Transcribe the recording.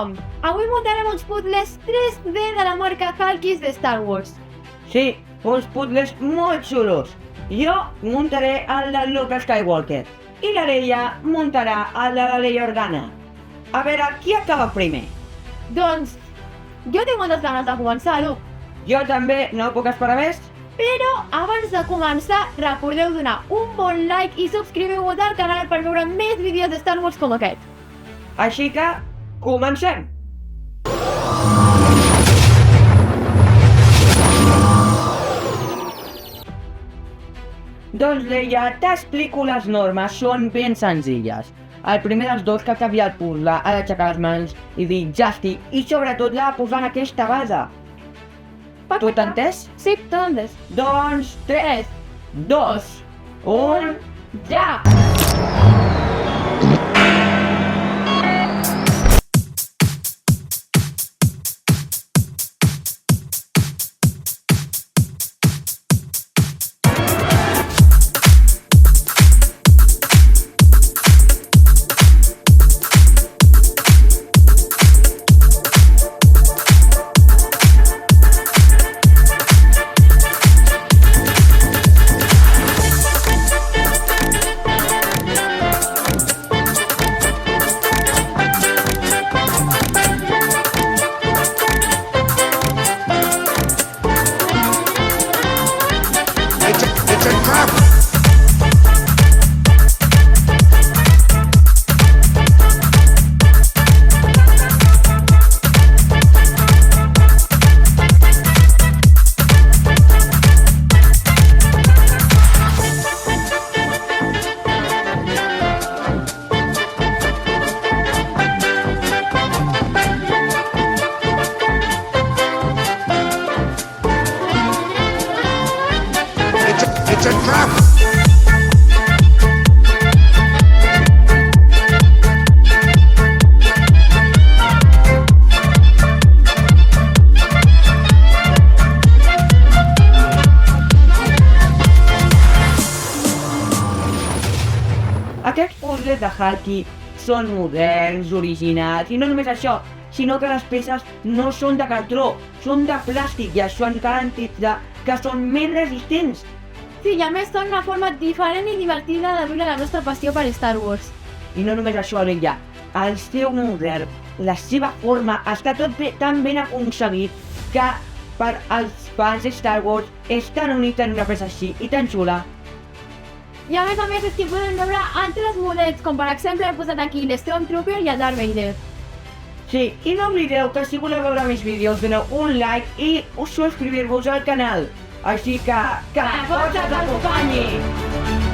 tothom! Avui muntarem uns puzzles 3D de la marca Halkis de Star Wars. Sí, uns puzzles molt xulos. Jo muntaré el de Luke Skywalker i la Leia muntarà el de la Leia Organa. A veure, qui acaba primer? Doncs, jo tinc moltes ganes de començar, Luke. Jo també no puc esperar més. Però abans de començar, recordeu donar un bon like i subscriveu-vos al canal per veure més vídeos de Star Wars com aquest. Així que, comencem! Doncs Leia, t'explico les normes, són ben senzilles. El primer dels dos que acabi el puzzle ha d'aixecar les mans i dir ja estic, i sobretot l'ha de posar en aquesta base. Tu t'has entès? Sí, t'ho entès. Doncs 3, 2, 1, Ja! It's a trap! It's a trap! Aquests puzzles de Halki són moderns, originals, i no només això, sinó que les peces no són de cartró, són de plàstic, i això ens garantitza que són més resistents. Sí, i a més són una forma diferent i divertida de viure la nostra passió per Star Wars. I no només això, Leia, el seu model, la seva forma, està tot tan ben aconseguit que per als fans de Star Wars és tan únic tenir una peça així i tan xula. I a més és que podem veure altres models, com per exemple he posat aquí l'Stormtrooper i el Darth Vader. Sí, i no oblideu que si voleu veure més vídeos doneu un like i subscriure-vos al canal. Així que la força t'acompanyi!